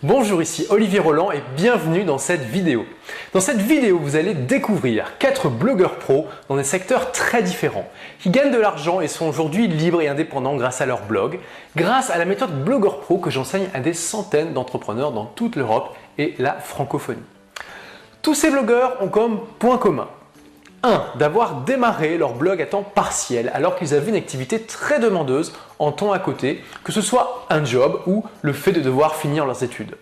Bonjour, ici Olivier Roland et bienvenue dans cette vidéo. Dans cette vidéo, vous allez découvrir 4 blogueurs pros dans des secteurs très différents qui gagnent de l'argent et sont aujourd'hui libres et indépendants grâce à leur blog, grâce à la méthode Blogueur Pro que j'enseigne à des centaines d'entrepreneurs dans toute l'Europe et la francophonie. Tous ces blogueurs ont comme point commun 1. D'avoir démarré leur blog à temps partiel alors qu'ils avaient une activité très demandeuse en temps à côté, que ce soit un job ou le fait de devoir finir leurs études.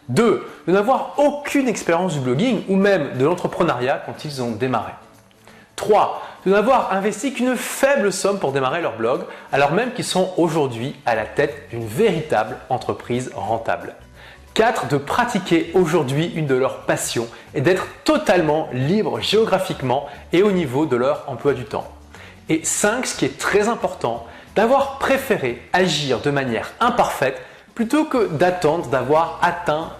2. De n'avoir aucune expérience du blogging ou même de l'entrepreneuriat quand ils ont démarré. 3. De n'avoir investi qu'une faible somme pour démarrer leur blog alors même qu'ils sont aujourd'hui à la tête d'une véritable entreprise rentable. 4. De pratiquer aujourd'hui une de leurs passions et d'être totalement libre géographiquement et au niveau de leur emploi du temps. Et 5. Ce qui est très important, d'avoir préféré agir de manière imparfaite plutôt que d'attendre d'avoir atteint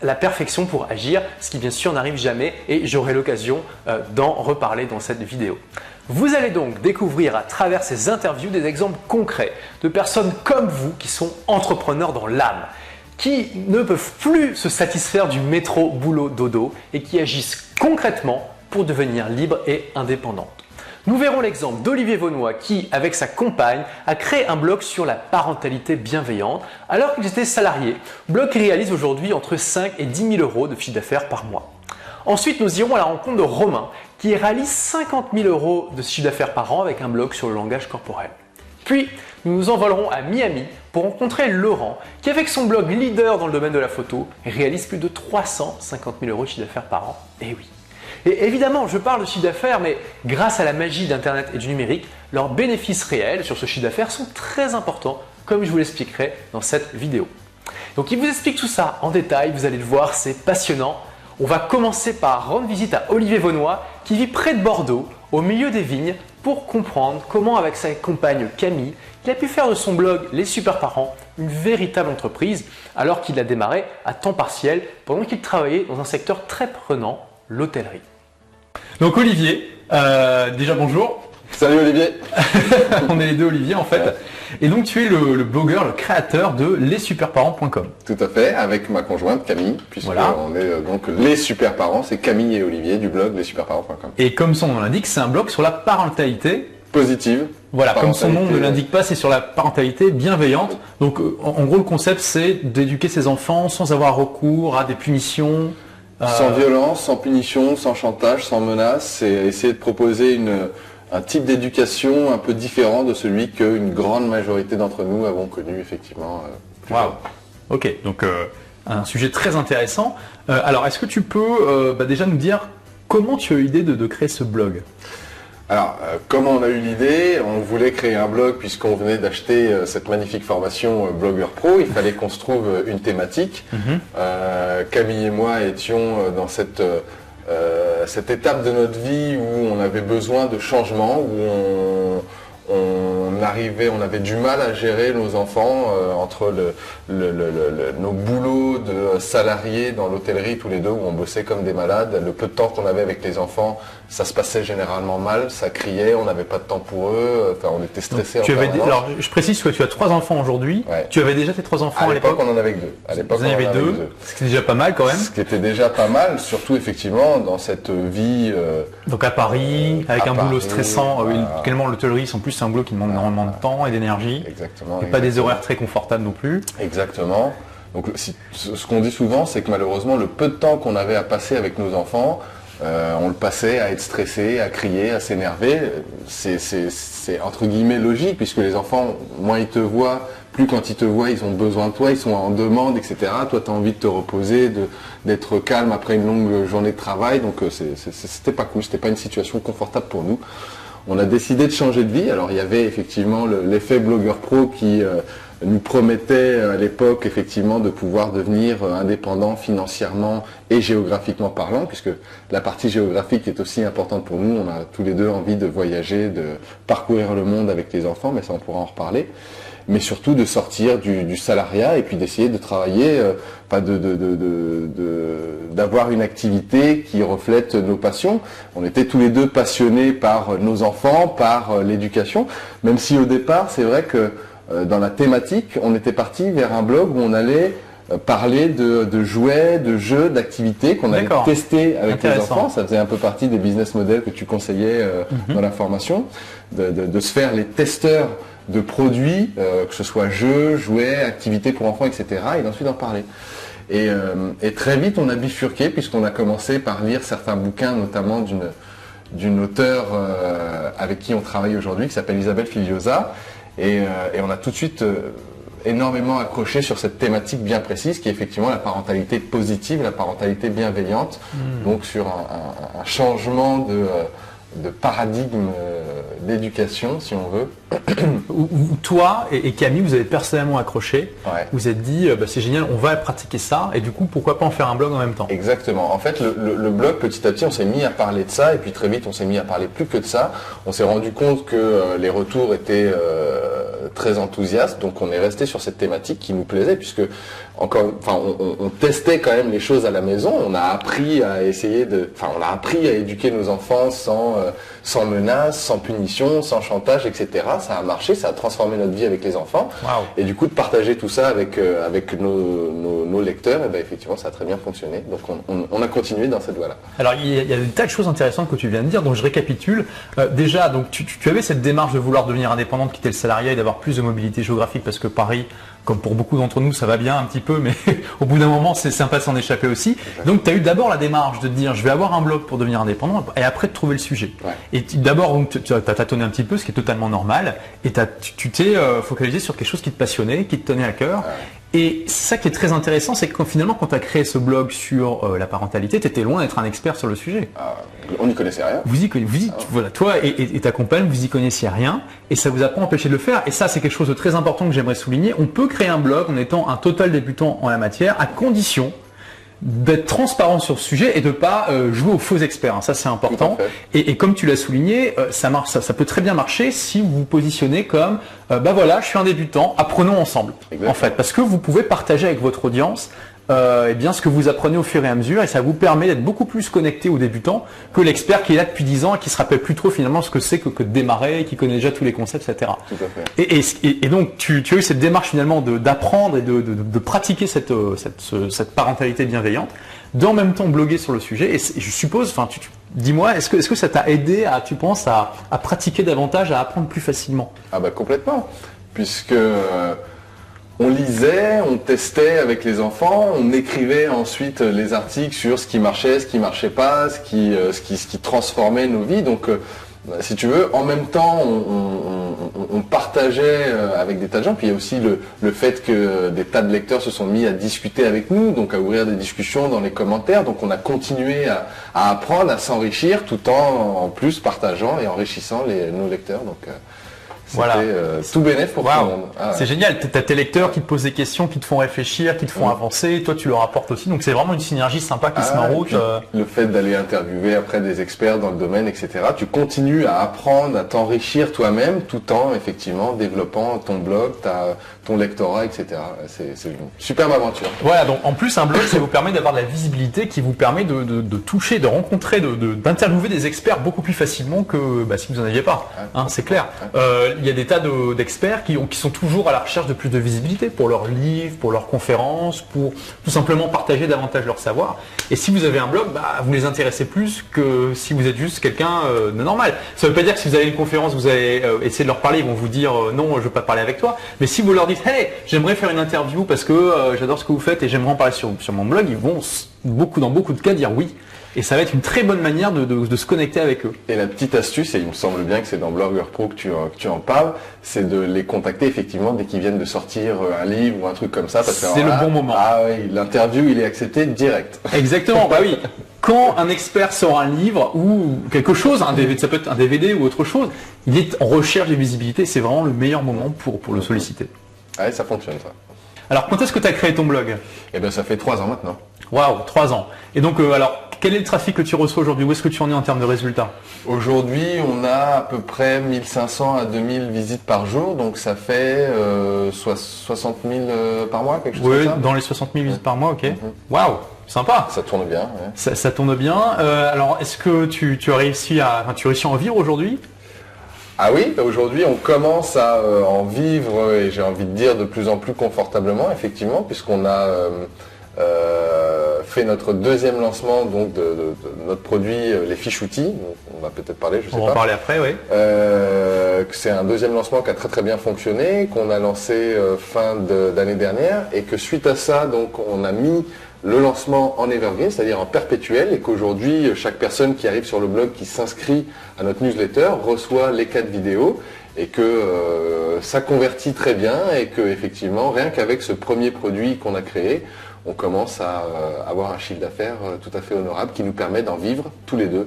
la perfection pour agir, ce qui bien sûr n'arrive jamais et j'aurai l'occasion d'en reparler dans cette vidéo. Vous allez donc découvrir à travers ces interviews des exemples concrets de personnes comme vous qui sont entrepreneurs dans l'âme, qui ne peuvent plus se satisfaire du métro boulot dodo et qui agissent concrètement pour devenir libres et indépendantes. Nous verrons l'exemple d'Olivier Vaunois qui, avec sa compagne, a créé un blog sur la parentalité bienveillante alors qu'ils étaient salariés, blog qui réalise aujourd'hui entre 5 et 10 000 euros de chiffre d'affaires par mois. Ensuite, nous irons à la rencontre de Romain qui réalise 50 000 euros de chiffre d'affaires par an avec un blog sur le langage corporel. Puis, nous nous envolerons à Miami pour rencontrer Laurent qui, avec son blog leader dans le domaine de la photo, réalise plus de 350 000 euros de chiffre d'affaires par an. Et oui. Et évidemment, je parle de chiffre d'affaires, mais grâce à la magie d'Internet et du numérique, leurs bénéfices réels sur ce chiffre d'affaires sont très importants, comme je vous l'expliquerai dans cette vidéo. Donc, il vous explique tout ça en détail, vous allez le voir, c'est passionnant. On va commencer par rendre visite à Olivier Vaunois qui vit près de Bordeaux, au milieu des vignes, pour comprendre comment, avec sa compagne Camille, il a pu faire de son blog Les Super Parents une véritable entreprise alors qu'il a démarré à temps partiel pendant qu'il travaillait dans un secteur très prenant, l'hôtellerie. Donc Olivier, déjà bonjour. Salut Olivier. On est les deux Olivier en fait. Et donc tu es le blogueur, le créateur de lessuperparents.com. Tout à fait, avec ma conjointe Camille, puisque voilà. On est donc les super parents, c'est Camille et Olivier du blog lessuperparents.com. Et comme son nom l'indique, c'est un blog sur la parentalité positive. Voilà, comme son nom ne l'indique pas, c'est sur la parentalité bienveillante. Donc en gros le concept c'est d'éduquer ses enfants sans avoir recours à des punitions. Sans violence, sans punition, sans chantage, sans menace, c'est essayer de proposer un type d'éducation un peu différent de celui qu'une grande majorité d'entre nous avons connu effectivement. Waouh. Ok, donc un sujet très intéressant. Alors est-ce que tu peux déjà nous dire comment tu as eu l'idée de créer ce blog ? Alors, comment on a eu l'idée ? On voulait créer un blog puisqu'on venait d'acheter cette magnifique formation Blogueur Pro. Il fallait qu'on se trouve une thématique. Camille et moi étions dans cette étape de notre vie où on avait besoin de changement, où on avait du mal à gérer nos enfants entre nos boulots de salariés dans l'hôtellerie tous les deux où on bossait comme des malades. Le peu de temps qu'on avait avec les enfants, ça se passait généralement mal, ça criait, on n'avait pas de temps pour eux, enfin on était stressés. Alors je précise que tu as 3 enfants aujourd'hui, ouais. Tu avais déjà tes 3 enfants à l'époque ? On en avait que 2. À l'époque, on en avait 2, ce qui est déjà pas mal quand même. Ce qui était déjà pas mal, surtout effectivement dans cette vie... Donc à Paris, avec un boulot stressant, tellement l'hôtellerie, en plus c'est un boulot qui demande énormément de temps et d'énergie. Exactement. Et pas des horaires très confortables non plus. Exactement. Donc ce qu'on dit souvent, c'est que malheureusement le peu de temps qu'on avait à passer avec nos enfants, on le passait à être stressé, à crier, à s'énerver. C'est entre guillemets logique puisque les enfants, moins ils te voient, plus quand ils te voient, ils ont besoin de toi, ils sont en demande, etc. Toi, tu as envie de te reposer, d'être calme après une longue journée de travail. Donc c'était pas cool, c'était pas une situation confortable pour nous. On a décidé de changer de vie. Alors il y avait effectivement l'effet blogueur pro qui nous promettait à l'époque effectivement de pouvoir devenir indépendant financièrement et géographiquement parlant, puisque la partie géographique est aussi importante pour nous. On a tous les deux envie de voyager, de parcourir le monde avec les enfants, mais ça on pourra en reparler. Mais surtout de sortir du salariat et puis d'essayer de travailler, d'avoir une activité qui reflète nos passions. On était tous les deux passionnés par nos enfants, par l'éducation, même si au départ, c'est vrai que dans la thématique, on était parti vers un blog où on allait parler de jouets, de jeux, d'activités qu'on avait testés avec les enfants. Ça faisait un peu partie des business models que tu conseillais dans la formation, de se faire les testeurs de produits, que ce soit jeux, jouets, activités pour enfants, etc. et d'ensuite d'en parler. Et très vite, on a bifurqué puisqu'on a commencé par lire certains bouquins, notamment d'une auteure avec qui on travaille aujourd'hui, qui s'appelle Isabelle Filiosa. Et on a tout de suite énormément accroché sur cette thématique bien précise qui est effectivement la parentalité positive, la parentalité bienveillante, donc sur un changement de paradigme d'éducation, si on veut. Où toi et Camille, vous avez personnellement accroché, vous êtes dit c'est génial, on va pratiquer ça, et du coup pourquoi pas en faire un blog en même temps? Exactement. En fait, le blog, petit à petit, on s'est mis à parler de ça, et puis très vite, on s'est mis à parler plus que de ça. On s'est rendu compte que les retours étaient très enthousiastes, donc on est resté sur cette thématique qui nous plaisait, puisque on testait quand même les choses à la maison. On a appris à éduquer nos enfants sans menaces, sans punition, sans chantage, etc. Ça a marché, ça a transformé notre vie avec les enfants. Wow. Et du coup, de partager tout ça avec nos lecteurs, et effectivement, ça a très bien fonctionné. Donc, on a continué dans cette voie-là. Alors, il y a des tas de choses intéressantes que tu viens de dire, donc je récapitule. Déjà, donc tu avais cette démarche de vouloir devenir indépendant, de quitter le salariat et d'avoir plus de mobilité géographique, parce que Paris, comme pour beaucoup d'entre nous, ça va bien un petit peu, mais au bout d'un moment, c'est sympa de s'en échapper aussi. Donc, tu as eu d'abord la démarche de te dire, je vais avoir un blog pour devenir indépendant, et après de trouver le sujet. Ouais. Et d'abord, tu as tâtonné un petit peu, ce qui est totalement normal, et tu t'es focalisé sur quelque chose qui te passionnait, qui te tenait à cœur. Ouais. Et ça qui est très intéressant, c'est que finalement, quand tu as créé ce blog sur la parentalité, tu étais loin d'être un expert sur le sujet. On n'y connaissait rien. Voilà, toi et ta compagne, vous y connaissiez rien, et ça vous a pas empêché de le faire. Et ça, c'est quelque chose de très important que j'aimerais souligner. On peut créer un blog en étant un total débutant en la matière, à condition d'être transparent sur ce sujet et de pas jouer aux faux experts. Ça, c'est important. Et comme tu l'as souligné, ça marche, ça peut très bien marcher si vous vous positionnez comme voilà, je suis un débutant, apprenons ensemble. Exactement. En fait, parce que vous pouvez partager avec votre audience ce que vous apprenez au fur et à mesure, et ça vous permet d'être beaucoup plus connecté aux débutants que l'expert qui est là depuis 10 ans et qui se rappelle plus trop finalement ce que c'est que de démarrer, qui connaît déjà tous les concepts, etc. Tout à fait. Et donc tu as eu cette démarche finalement d'apprendre et de pratiquer cette parentalité bienveillante, d'en même temps bloguer sur le sujet. Et je suppose, dis-moi, est-ce que ça t'a aidé tu penses, à pratiquer davantage, à apprendre plus facilement? Complètement, puisque on lisait, on testait avec les enfants, on écrivait ensuite les articles sur ce qui marchait, ce qui marchait pas, ce qui transformait nos vies. Donc, si tu veux, en même temps, on partageait avec des tas de gens. Puis il y a aussi le fait que des tas de lecteurs se sont mis à discuter avec nous, donc à ouvrir des discussions dans les commentaires. Donc on a continué à apprendre, à s'enrichir, tout en plus partageant et enrichissant nos lecteurs. Donc c'était tout bénef pour tout le monde. C'est génial, tu as tes lecteurs qui te posent des questions, qui te font réfléchir, qui te font avancer, toi tu leur apportes aussi, donc c'est vraiment une synergie sympa qui se met en route. Le fait d'aller interviewer après des experts dans le domaine, etc., tu continues à apprendre, à t'enrichir toi-même, tout en effectivement développant ton blog, ton lectorat, etc. C'est une superbe aventure. Voilà, donc en plus un blog, ça vous permet d'avoir de la visibilité qui vous permet de toucher, de rencontrer, d'interviewer des experts beaucoup plus facilement que si vous n'en aviez pas, c'est clair. Il y a des tas d'experts qui sont toujours à la recherche de plus de visibilité pour leurs livres, pour leurs conférences, pour tout simplement partager davantage leur savoir. Et si vous avez un blog, vous les intéressez plus que si vous êtes juste quelqu'un de normal. Ça ne veut pas dire que si vous avez une conférence, vous allez essayer de leur parler, ils vont vous dire non, je ne veux pas parler avec toi. Mais si vous leur dites hey, j'aimerais faire une interview parce que j'adore ce que vous faites et j'aimerais en parler sur mon blog, ils vont dans beaucoup de cas dire oui. Et ça va être une très bonne manière de se connecter avec eux. Et la petite astuce, et il me semble bien que c'est dans Blogger Pro que tu en parles, c'est de les contacter effectivement dès qu'ils viennent de sortir un livre ou un truc comme ça. C'est le bon moment. L'interview, il est accepté direct. Exactement, oui. Quand un expert sort un livre ou quelque chose, ça peut être un DVD ou autre chose, il est en recherche de visibilité, c'est vraiment le meilleur moment pour le solliciter. Ouais, ça fonctionne ça. Alors, quand est-ce que tu as créé ton blog? Ça fait 3 ans maintenant. Waouh, 3 ans. Et donc, quel est le trafic que tu reçois aujourd'hui? Où est-ce que tu en es en termes de résultats? Aujourd'hui, on a à peu près 1500 à 2000 visites par jour, donc ça fait 60 000 par mois, quelque chose comme ça. Oui, dans les 60 000 visites par mois, ok. Waouh, sympa. Ça tourne bien. Ouais. Ça tourne bien. Alors, est-ce que tu as réussi à en vivre aujourd'hui? Ah oui, aujourd'hui on commence à en vivre et j'ai envie de dire de plus en plus confortablement, effectivement, puisqu'on a fait notre deuxième lancement donc de notre produit, les fiches outils. On va peut-être parler, je sais pas. On va en parler après, oui. C'est un deuxième lancement qui a très très bien fonctionné, qu'on a lancé fin d'année dernière, et que suite à ça, donc on a mis le lancement en evergreen, c'est-à-dire en perpétuel, et qu'aujourd'hui, chaque personne qui arrive sur le blog, qui s'inscrit à notre newsletter, reçoit les 4 vidéos, et que ça convertit très bien, et que effectivement, rien qu'avec ce premier produit qu'on a créé, on commence à avoir un chiffre d'affaires tout à fait honorable qui nous permet d'en vivre tous les deux.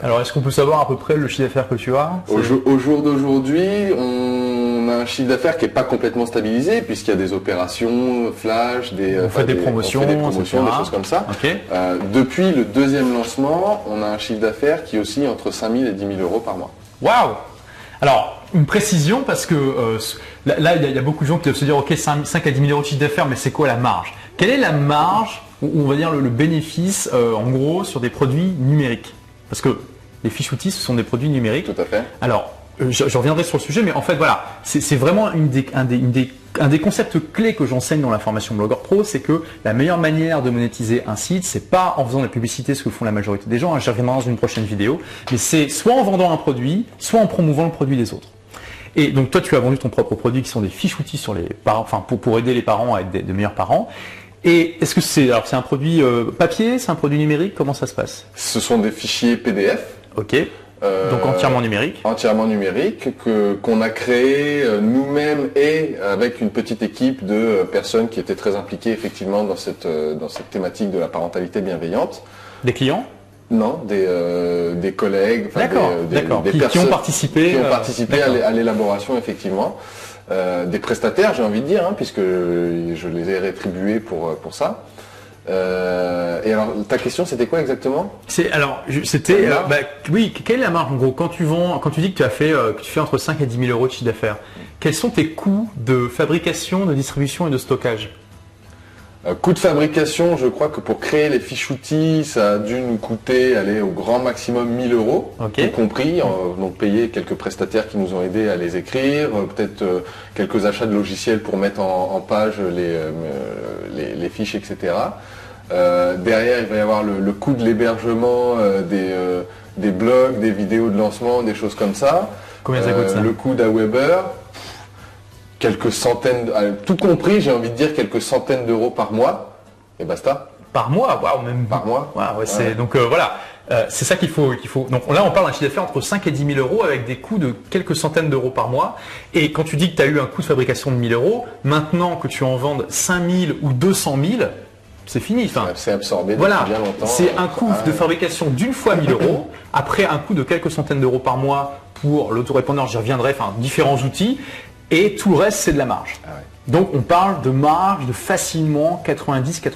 Alors, est-ce qu'on peut savoir à peu près le chiffre d'affaires que tu as? Au jour d'aujourd'hui, on a un chiffre d'affaires qui n'est pas complètement stabilisé, puisqu'il y a des opérations flash, on fait des promotions, des choses comme ça. Okay. Depuis le deuxième lancement, on a un chiffre d'affaires qui oscille entre 5 000 et 10 000 euros par mois. Waouh! Alors, une précision, parce que là, il y a beaucoup de gens qui doivent se dire, ok, 5 à 10 000 euros de chiffre d'affaires, mais c'est quoi la marge? Quelle est la marge, ou on va dire le bénéfice, en gros, sur des produits numériques? Parce que les fiches outils, ce sont des produits numériques. Tout à fait. Alors, je reviendrai sur le sujet, mais en fait, voilà, c'est vraiment un des concepts clés que j'enseigne dans la formation Blogueur Pro, c'est que la meilleure manière de monétiser un site, c'est pas en faisant de la publicité, ce que font la majorité des gens, j'y reviendrai dans une prochaine vidéo, mais c'est soit en vendant un produit, soit en promouvant le produit des autres. Et donc toi, tu as vendu ton propre produit qui sont des fiches outils sur les parents, enfin pour aider les parents à être de meilleurs parents. Et est-ce que c'est un produit papier, c'est un produit numérique, comment ça se passe? Ce sont des fichiers PDF. Ok. Donc entièrement numérique. Entièrement numérique, qu'on a créé nous-mêmes et avec une petite équipe de personnes qui étaient très impliquées effectivement dans cette thématique de la parentalité bienveillante. Des clients? Non, des collègues, des personnes qui ont participé, à l'élaboration effectivement. Des prestataires, j'ai envie de dire, hein, puisque je les ai rétribués pour ça. Et alors, ta question, c'était quoi exactement? Oui, quelle est la marge en gros quand tu dis que tu fais entre 5 et 10 000 euros de chiffre d'affaires? Quels sont tes coûts de fabrication, de distribution et de stockage? Coût de fabrication, je crois que pour créer les fiches outils, ça a dû nous coûter au grand maximum 1 000 euros, okay. Y compris, donc payer quelques prestataires qui nous ont aidés à les écrire, peut-être quelques achats de logiciels pour mettre en page les fiches, etc. Derrière, il va y avoir le coût de l'hébergement des blogs, des vidéos de lancement, des choses comme ça. Combien ça coûte ça? Le coût d'Aweber. Quelques centaines, tout compris, j'ai envie de dire quelques centaines d'euros par mois, et basta. Par mois, waouh, même par mois. Wow, ouais. Donc voilà, c'est ça qu'il faut. Donc là, on parle d'un chiffre d'affaires entre 5 et 10 000 euros avec des coûts de quelques centaines d'euros par mois. Et quand tu dis que tu as eu un coût de fabrication de 1 000 euros, maintenant que tu en vendes 5 000 ou 200 000, c'est fini. Enfin, c'est absorbé depuis bien longtemps. C'est un coût de fabrication d'une fois 1 000 euros, après un coût de quelques centaines d'euros par mois pour l'autorépondeur, j'y reviendrai, enfin différents outils. Et tout le reste, c'est de la marge. Ah ouais. Donc, on parle de marge de facilement 90-95%.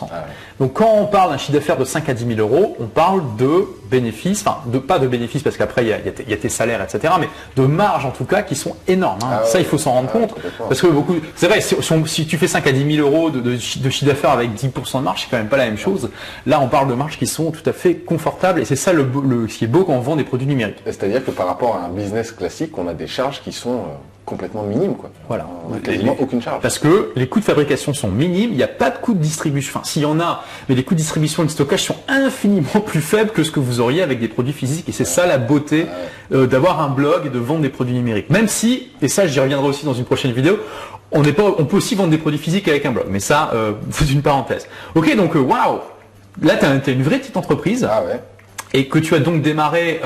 Ah ouais. Donc, quand on parle d'un chiffre d'affaires de 5 à 10 000 euros, on parle de bénéfices, enfin, pas de bénéfices parce qu'après, il y a tes salaires, etc. Mais de marges, en tout cas, qui sont énormes. Hein. Ça, il faut s'en rendre compte. Parce que c'est vrai, si tu fais 5 à 10 000 euros de chiffre d'affaires avec 10% de marge, c'est quand même pas la même chose. Là, on parle de marges qui sont tout à fait confortables. Et c'est ça ce qui est beau quand on vend des produits numériques. C'est-à-dire que par rapport à un business classique, on a des charges qui sont complètement minimes, quoi. Voilà. On n'a quasiment aucune charge. Parce que les coûts de fabrication sont minimes, il n'y a pas de coûts de distribution. Enfin, s'il y en a, mais les coûts de distribution et de stockage sont infiniment plus faibles que ce que vous auriez avec des produits physiques. Et c'est ça la beauté d'avoir un blog et de vendre des produits numériques. Même si, et ça j'y reviendrai aussi dans une prochaine vidéo, on peut aussi vendre des produits physiques avec un blog. Mais ça, c'est une parenthèse. Ok, donc waouh, là tu as une vraie petite entreprise. Ah ouais. Et que tu as donc démarré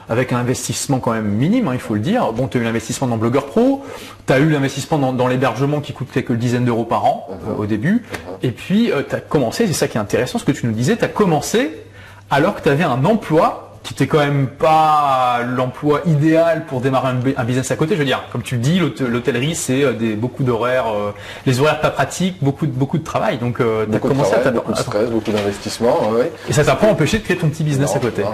avec un investissement quand même minime, hein, il faut le dire. Bon, tu as eu l'investissement dans Blogueur Pro, tu as eu l'investissement dans l'hébergement qui coûte quelques dizaines d'euros par an au début. Et puis, tu as commencé, c'est ça qui est intéressant, ce que tu nous disais, tu as commencé alors que tu avais un emploi qui n'était quand même pas l'emploi idéal pour démarrer un business à côté. Je veux dire, comme tu le dis, l'hôtellerie, c'est beaucoup d'horaires, les horaires pas pratiques, beaucoup de travail. Donc, tu as commencé à beaucoup de stress, beaucoup d'investissement. Ouais. Et ça t'a pas empêché de créer ton petit business à côté. Non.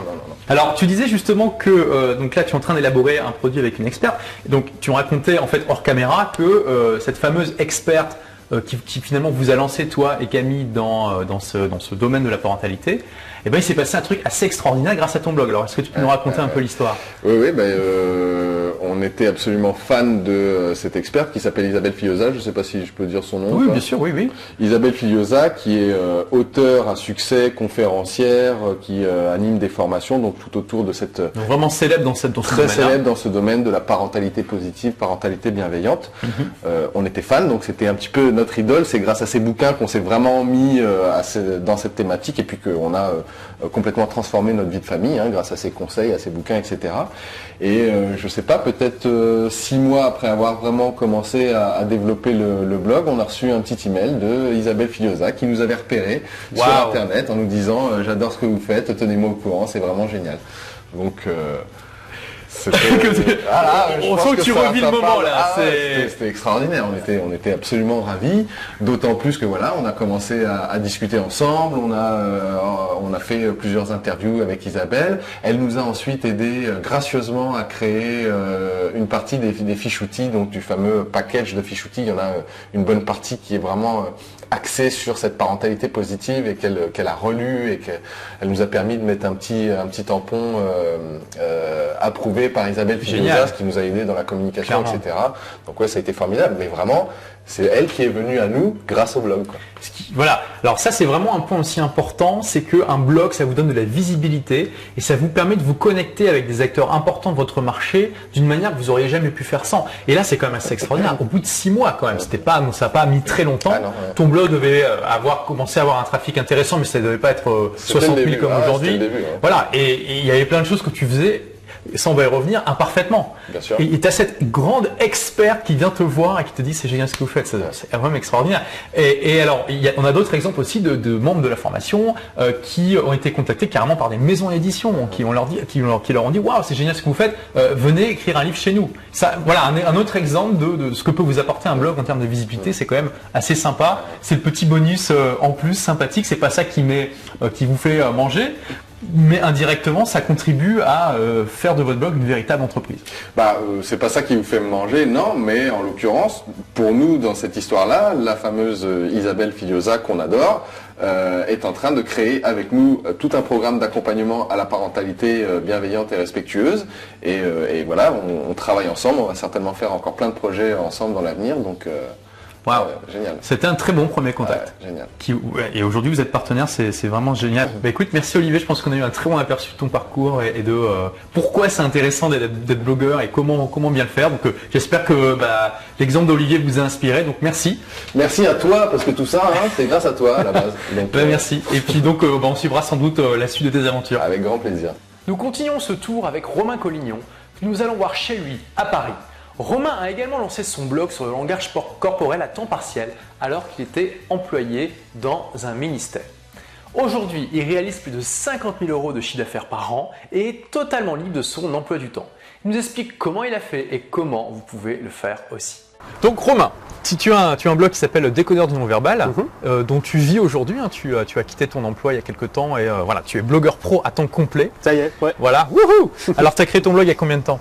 Alors, tu disais justement que donc là, tu es en train d'élaborer un produit avec une experte. Donc, tu racontais en fait hors caméra que cette fameuse experte qui finalement vous a lancé toi et Camille dans ce domaine de la parentalité, et ben il s'est passé un truc assez extraordinaire grâce à ton blog. Alors est-ce que tu peux nous raconter un peu l'histoire? Oui, on était absolument fan de cette experte qui s'appelle Isabelle Fillosa. Je ne sais pas si je peux dire son nom. Oui, bien sûr, oui. Isabelle Fillosa, qui est auteure à succès, conférencière, qui anime des formations, donc tout autour de cette... Donc vraiment célèbre dans ce domaine. Très célèbre dans ce domaine de la parentalité positive, parentalité bienveillante. On était fans, donc c'était un petit peu notre idole. C'est grâce à ces bouquins qu'on s'est vraiment mis dans cette thématique et puis qu'on a complètement transformé notre vie de famille grâce à ses conseils, à ses bouquins, etc. Et je sais pas, peut-être 6 mois après avoir vraiment commencé à développer le blog, on a reçu un petit email de Isabelle Fillosa qui nous avait repéré sur Internet en nous disant j'adore ce que vous faites, tenez-moi au courant, c'est vraiment génial. Donc on sent que tu revis le moment là. C'était extraordinaire, on était absolument ravis, d'autant plus que voilà, on a commencé à discuter ensemble, on a fait plusieurs interviews avec Isabelle. Elle nous a ensuite aidé gracieusement à créer une partie des fiches outils, donc du fameux package de fiches outils. Il y en a une bonne partie qui est vraiment axée sur cette parentalité positive et qu'elle a relu et qu'elle nous a permis de mettre un petit tampon approuvé par Isabelle Fillosa, ce qui nous a aidé dans la communication, etc. Donc ouais, ça a été formidable, mais vraiment, c'est elle qui est venue à nous grâce au blog, quoi. Voilà, alors ça c'est vraiment un point aussi important, c'est qu'un blog ça vous donne de la visibilité et ça vous permet de vous connecter avec des acteurs importants de votre marché d'une manière que vous auriez jamais pu faire sans. Et là c'est quand même assez extraordinaire, au bout de 6 mois quand même, ça n'a pas mis très longtemps, ton blog devait commencer à avoir un trafic intéressant mais ça ne devait pas être 60 000 comme aujourd'hui. Voilà, et il y avait plein de choses que tu faisais, ça on va y revenir, imparfaitement. Bien sûr. Et tu as cette grande experte qui vient te voir et qui te dit c'est génial ce que vous faites, c'est vraiment extraordinaire. Et alors, on a d'autres exemples aussi de membres de la formation qui ont été contactés carrément par des maisons d'édition qui leur ont dit waouh c'est génial ce que vous faites, venez écrire un livre chez nous. Ça, voilà un autre exemple de ce que peut vous apporter un blog en termes de visibilité, c'est quand même assez sympa. C'est le petit bonus en plus sympathique, c'est pas ça qui vous fait manger. Mais indirectement, ça contribue à faire de votre blog une véritable entreprise. C'est pas ça qui vous fait manger, non, mais en l'occurrence, pour nous, dans cette histoire-là, la fameuse Isabelle Fillosa qu'on adore, est en train de créer avec nous tout un programme d'accompagnement à la parentalité bienveillante et respectueuse. Et voilà, on travaille ensemble, on va certainement faire encore plein de projets ensemble dans l'avenir, donc... Wow. Génial. C'était un très bon premier contact. Génial. Et aujourd'hui vous êtes partenaire, c'est vraiment génial. Écoute, merci Olivier, je pense qu'on a eu un très bon aperçu de ton parcours et de pourquoi c'est intéressant d'être blogueur et comment bien le faire. Donc j'espère que l'exemple d'Olivier vous a inspiré, donc merci. Merci à toi, parce que tout ça, c'est grâce à toi à la base. Donc, merci. Et puis donc on suivra sans doute la suite de tes aventures. Avec grand plaisir. Nous continuons ce tour avec Romain Collignon, que nous allons voir chez lui à Paris. Romain a également lancé son blog sur le langage corporel à temps partiel alors qu'il était employé dans un ministère. Aujourd'hui, il réalise plus de 50 000 € de chiffre d'affaires par an et est totalement libre de son emploi du temps. Il nous explique comment il a fait et comment vous pouvez le faire aussi. Donc Romain, si tu as un blog qui s'appelle Décodeur du non-verbal, dont tu vis aujourd'hui, tu as quitté ton emploi il y a quelques temps et voilà, tu es blogueur pro à temps complet. Ça y est, ouais. Voilà, wouhou. Alors tu as créé ton blog il y a combien de temps?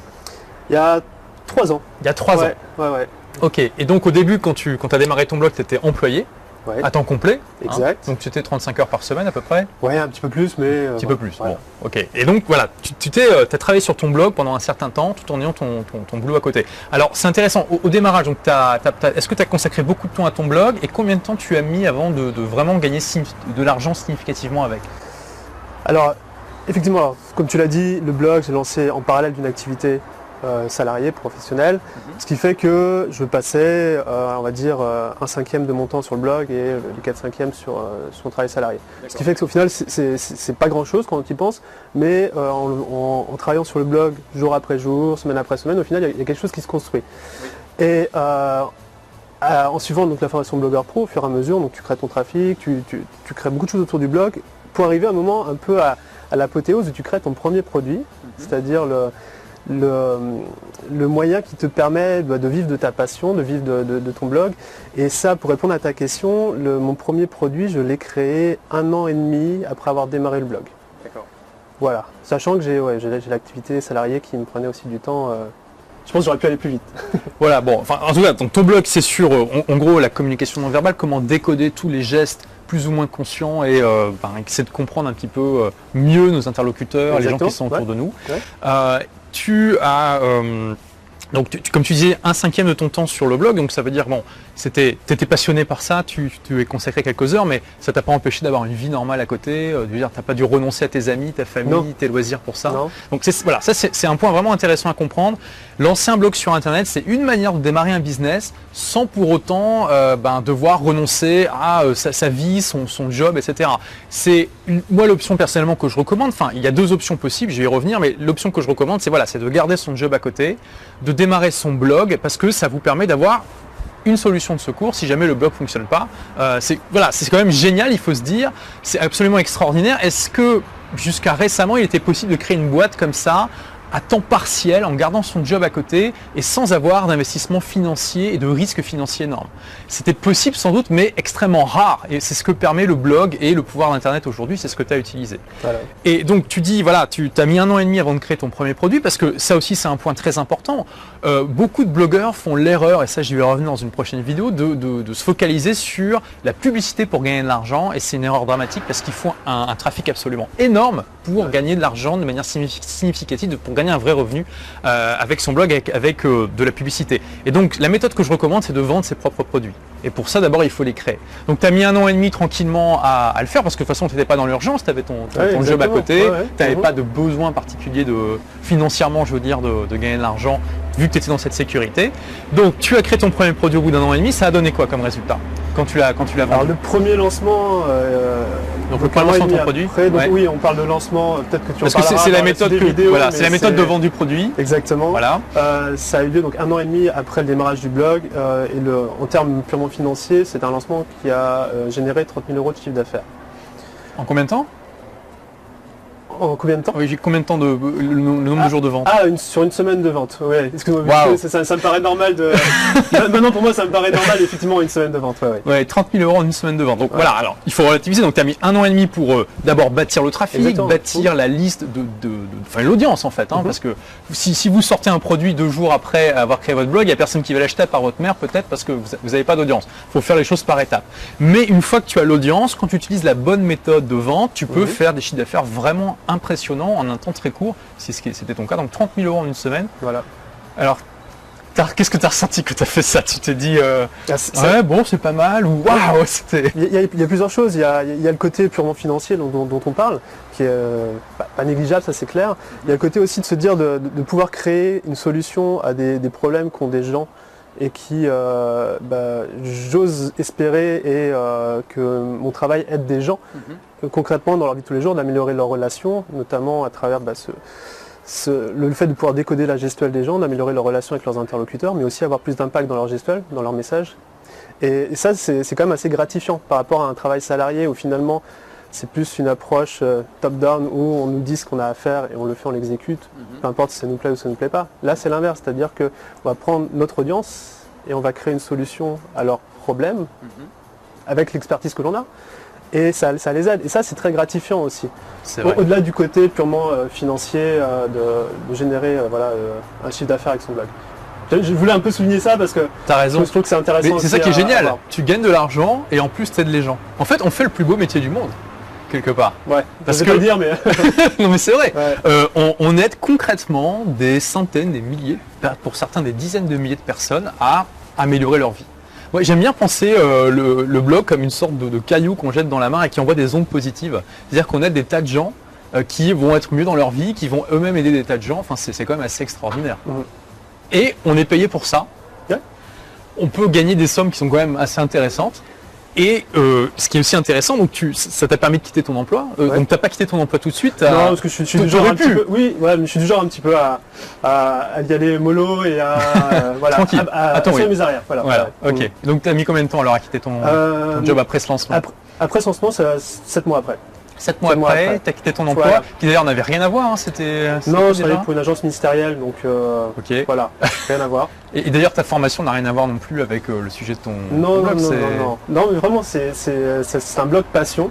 Il y a 3 ans. Il y a 3 ans. Ouais. Ok, et donc au début quand tu as démarré ton blog, tu étais employé à temps complet. Exact. Donc tu étais 35 heures par semaine à peu près. Ouais, un petit peu plus, mais... un petit peu plus, voilà. Bon, ok. Et donc voilà, tu as travaillé sur ton blog pendant un certain temps tout en ayant ton boulot à côté. Alors c'est intéressant, au démarrage, donc est-ce que tu as consacré beaucoup de temps à ton blog et combien de temps tu as mis avant de vraiment gagner de l'argent significativement avec? Alors, effectivement, comme tu l'as dit, le blog, j'ai lancé en parallèle d'une activité salarié, professionnel, ce qui fait que je passais, on va dire, 1/5 de mon temps sur le blog et le 4/5 sur mon travail salarié. Ce qui fait qu'au final, c'est pas grand-chose quand on y pense, mais en travaillant sur le blog jour après jour, semaine après semaine, au final, il y a quelque chose qui se construit. Oui. Et en suivant donc, la formation blogueur pro, au fur et à mesure, donc, tu crées ton trafic, tu crées beaucoup de choses autour du blog, pour arriver à un moment un peu à l'apothéose où tu crées ton premier produit, c'est-à-dire le moyen qui te permet de vivre de ta passion, de vivre de ton blog. Et ça, pour répondre à ta question, mon premier produit, je l'ai créé 1 an et demi après avoir démarré le blog. D'accord. Voilà, sachant que j'ai l'activité salariée qui me prenait aussi du temps je pense que j'aurais pu aller plus vite. Voilà, bon, enfin, en tout cas, donc ton blog, c'est sur, en gros, la communication non verbale, comment décoder tous les gestes plus ou moins conscients et essayer de comprendre un petit peu mieux nos interlocuteurs, les gens qui sont autour de nous. Ouais. Tu as... donc, comme tu disais, 1/5 de ton temps sur le blog, donc ça veut dire, bon, tu étais passionné par ça, tu es consacré quelques heures, mais ça t'a pas empêché d'avoir une vie normale à côté, tu n'as pas dû renoncer à tes amis, ta famille, tes loisirs pour ça. Non. Donc voilà, ça c'est un point vraiment intéressant à comprendre. Lancer un blog sur Internet, c'est une manière de démarrer un business sans pour autant devoir renoncer à sa vie, son job, etc. C'est moi l'option personnellement que je recommande. Enfin, il y a deux options possibles, je vais y revenir, mais l'option que je recommande, c'est de garder son job à côté, de démarrer son blog parce que ça vous permet d'avoir une solution de secours si jamais le blog ne fonctionne pas. C'est quand même génial, il faut se dire, c'est absolument extraordinaire. Est-ce que jusqu'à récemment, il était possible de créer une boîte comme ça à temps partiel, en gardant son job à côté et sans avoir d'investissement financier et de risque financier énorme? C'était possible sans doute, mais extrêmement rare. Et c'est ce que permet le blog et le pouvoir d'Internet aujourd'hui, c'est ce que tu as utilisé. Voilà. Et donc tu dis, tu as mis 1 an et demi avant de créer ton premier produit, parce que ça aussi c'est un point très important. Beaucoup de blogueurs font l'erreur, et ça je vais revenir dans une prochaine vidéo, de se focaliser sur la publicité pour gagner de l'argent, et c'est une erreur dramatique parce qu'ils font un trafic absolument énorme pour gagner de l'argent de manière significative, pour gagner un vrai revenu avec son blog, avec de la publicité. Et donc la méthode que je recommande, c'est de vendre ses propres produits. Et pour ça, d'abord, il faut les créer. Donc tu as mis 1 an et demi tranquillement à le faire, parce que de toute façon, tu n'étais pas dans l'urgence, tu avais ton job à côté, tu n'avais pas de besoin particulier financièrement, je veux dire, de gagner de l'argent, vu que tu étais dans cette sécurité. Donc tu as créé ton premier produit au bout d'1 an et demi, ça a donné quoi comme résultat quand tu l'as vendu? Alors le premier lancement, donc le premier lancement de ton produit. Après, donc oui, on parle de lancement, peut-être que tu parce que c'est la méthode c'est la méthode de vente du produit. Exactement. Voilà. Ça a eu lieu donc 1 an et demi après le démarrage du blog, et en termes purement financiers, c'est un lancement qui a généré 30 000 € de chiffre d'affaires. En combien de temps? En combien de temps? Oui, j'ai combien de temps le nombre de jours de vente? Sur une semaine de vente. Ouais, excuse-moi, wow. ça me paraît normal de. Maintenant pour moi ça me paraît normal, effectivement, une semaine de vente. Ouais, 30 000 € en une semaine de vente. Donc voilà, alors il faut relativiser. Donc tu as mis 1 an et demi pour d'abord bâtir le trafic, exactement, bâtir la liste l'audience en fait. Parce que si vous sortez un produit 2 jours après avoir créé votre blog, il n'y a personne qui va l'acheter par votre mère peut-être parce que vous n'avez pas d'audience. Il faut faire les choses par étapes. Mais une fois que tu as l'audience, quand tu utilises la bonne méthode de vente, tu peux faire des chiffres d'affaires vraiment impressionnant en un temps très court, c'était ton cas, donc 30 000 € en une semaine. Voilà. Alors, qu'est-ce que tu as ressenti que tu as fait ça? Tu t'es dit, bon, c'est pas mal, ou waouh, c'était... Il y a plusieurs choses. Il y a le côté purement financier dont on parle, qui est pas négligeable, ça c'est clair. Il y a le côté aussi de se dire de pouvoir créer une solution à des problèmes qu'ont des gens et qui, j'ose espérer et que mon travail aide des gens concrètement dans leur vie de tous les jours, d'améliorer leurs relations, notamment à travers le fait de pouvoir décoder la gestuelle des gens, d'améliorer leurs relations avec leurs interlocuteurs, mais aussi avoir plus d'impact dans leur gestuelle, dans leur message. Et ça, c'est quand même assez gratifiant par rapport à un travail salarié où finalement, c'est plus une approche top-down où on nous dit ce qu'on a à faire et on le fait, on l'exécute, peu importe si ça nous plaît ou ça ne nous plaît pas. Là, c'est l'inverse, c'est-à-dire qu'on va prendre notre audience et on va créer une solution à leurs problèmes avec l'expertise que l'on a. Et ça les aide. Et ça, c'est très gratifiant aussi. Au-delà du côté purement financier, de générer un chiffre d'affaires avec son blog. Je voulais un peu souligner ça parce que t'as raison. Je trouve que c'est intéressant. C'est ça qui est génial. Tu gagnes de l'argent et en plus tu aides les gens. En fait, on fait le plus beau métier du monde, quelque part. Ouais, parce que le dire, mais... non mais c'est vrai. Ouais. On aide concrètement des centaines, des milliers, pour certains des dizaines de milliers de personnes à améliorer leur vie. Ouais, j'aime bien penser le blog comme une sorte de caillou qu'on jette dans la mer et qui envoie des ondes positives. C'est-à-dire qu'on aide des tas de gens qui vont être mieux dans leur vie, qui vont eux-mêmes aider des tas de gens. Enfin, c'est quand même assez extraordinaire. Et on est payé pour ça. Ouais. On peut gagner des sommes qui sont quand même assez intéressantes. Et ce qui est aussi intéressant, donc ça t'a permis de quitter ton emploi. Donc t'as pas quitté ton emploi tout de suite. Non, parce que je suis du genre un petit peu. Oui, ouais, je suis du genre un petit peu à y aller mollo et à tranquille. à assurer mes arrières. Voilà. Ok. Donc t'as mis combien de temps alors à quitter ton job après ce lancement? Après ce lancement, c'est 7 mois après. 7 mois après, tu as quitté ton emploi, qui d'ailleurs n'avait rien à voir. Non, je travaillais pour une agence ministérielle, donc voilà, rien à voir. Et d'ailleurs, ta formation n'a rien à voir non plus avec le sujet de ton blog. Non, mais vraiment, c'est un blog passion.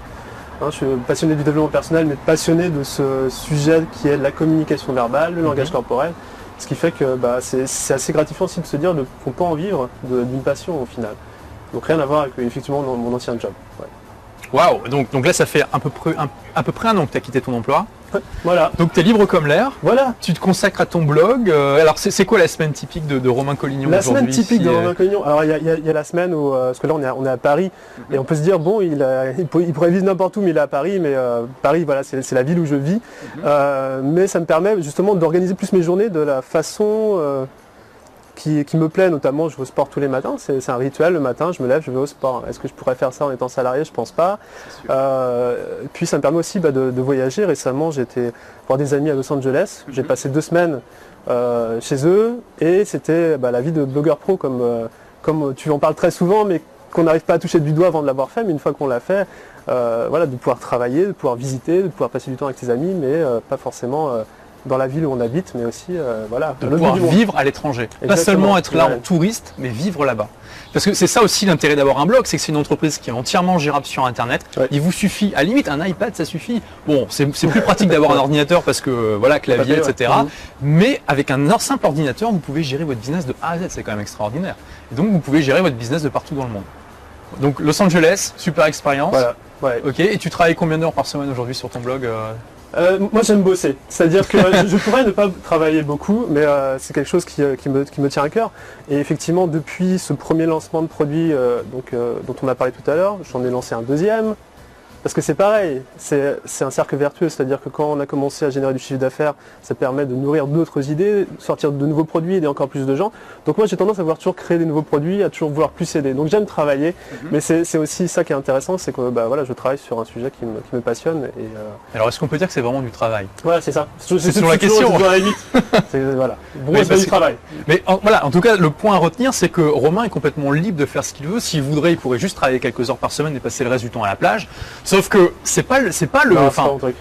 Je suis passionné du développement personnel, mais passionné de ce sujet qui est la communication verbale, le langage corporel. Ce qui fait que c'est assez gratifiant aussi de se dire qu'on peut en vivre d'une passion au final. Donc rien à voir avec effectivement mon ancien job. Ouais. Waouh, donc là ça fait à peu près un an que tu as quitté ton emploi. Voilà. Donc tu es libre comme l'air. Voilà. Tu te consacres à ton blog. Alors c'est quoi la semaine typique de Romain Collignon aujourd'hui? La semaine typique de Romain Collignon. Alors il y a la semaine où, parce que là on est à Paris, et on peut se dire bon il pourrait vivre n'importe où mais il est à Paris, mais Paris voilà c'est la ville où je vis. Mais ça me permet justement d'organiser plus mes journées de la façon qui me plaît, notamment je vais au sport tous les matins, c'est un rituel, le matin je me lève, je vais au sport. Est-ce que je pourrais faire ça en étant salarié? Je pense pas. Puis ça me permet aussi de voyager. Récemment j'ai été voir des amis à Los Angeles, j'ai passé 2 semaines chez eux, et c'était la vie de blogueur pro comme tu en parles très souvent, mais qu'on n'arrive pas à toucher du doigt avant de l'avoir fait, mais une fois qu'on l'a fait, de pouvoir travailler, de pouvoir visiter, de pouvoir passer du temps avec ses amis, mais pas forcément dans la ville où on habite, mais aussi de pouvoir vivre à l'étranger. Pas seulement être là en touriste, mais vivre là-bas. Parce que c'est ça aussi l'intérêt d'avoir un blog, c'est que c'est une entreprise qui est entièrement gérable sur Internet. Ouais. Il vous suffit, à la limite, un iPad, ça suffit. Bon, c'est plus pratique d'avoir un ordinateur parce que clavier, etc. Mais avec un simple ordinateur, vous pouvez gérer votre business de A à Z, c'est quand même extraordinaire. Et donc, vous pouvez gérer votre business de partout dans le monde. Donc, Los Angeles, super expérience. Voilà. Ouais. Ok. Et tu travailles combien d'heures par semaine aujourd'hui sur ton blog? Moi j'aime bosser, c'est-à-dire que je pourrais ne pas travailler beaucoup, mais c'est quelque chose qui me tient à cœur. Et effectivement depuis ce premier lancement de produit dont on a parlé tout à l'heure, j'en ai lancé un deuxième. Parce que c'est pareil, c'est un cercle vertueux, c'est-à-dire que quand on a commencé à générer du chiffre d'affaires, ça permet de nourrir d'autres idées, sortir de nouveaux produits, aider encore plus de gens. Donc moi j'ai tendance à vouloir toujours créer des nouveaux produits, à toujours vouloir plus aider. Donc j'aime travailler, mais c'est aussi ça qui est intéressant, c'est que je travaille sur un sujet qui me passionne. Alors est-ce qu'on peut dire que c'est vraiment du travail? Voilà, c'est ça. C'est sur la question. C'est la limite. Voilà. Bon, c'est du travail. Mais en tout cas, le point à retenir, c'est que Romain est complètement libre de faire ce qu'il veut. S'il voudrait, il pourrait juste travailler quelques heures par semaine et passer le reste du temps à la plage. Sauf que c'est pas le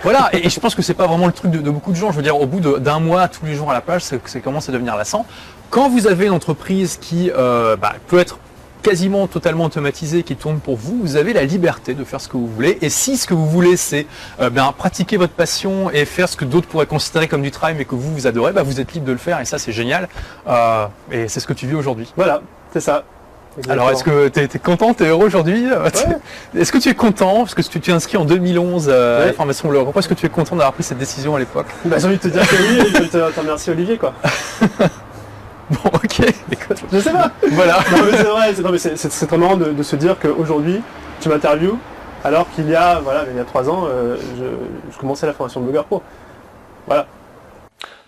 voilà, et je pense que c'est pas vraiment le truc de beaucoup de gens. Je veux dire, au bout d'un mois tous les jours à la plage, c'est commence à devenir lassant. Quand vous avez une entreprise qui peut être quasiment totalement automatisée, qui tourne pour vous, vous avez la liberté de faire ce que vous voulez. Et si ce que vous voulez, c'est pratiquer votre passion et faire ce que d'autres pourraient considérer comme du travail, mais que vous adorez, vous êtes libre de le faire, et ça c'est génial. Et c'est ce que tu vis aujourd'hui. Voilà, c'est ça. Exactement. Alors, est-ce que tu es content, tu es heureux aujourd'hui? Est-ce que tu es content? Parce que tu t'es inscrit en 2011 à la formation Blogger Pro. Est-ce que tu es content d'avoir pris cette décision à l'époque? J'ai envie de te dire que oui, et je te remercie Olivier, quoi. Bon, ok, écoute. Je sais pas. Voilà. Non, mais c'est très marrant de se dire qu'aujourd'hui, tu m'interviews, alors qu'il y a 3 ans, je commençais la formation de Blogger Pro. Voilà.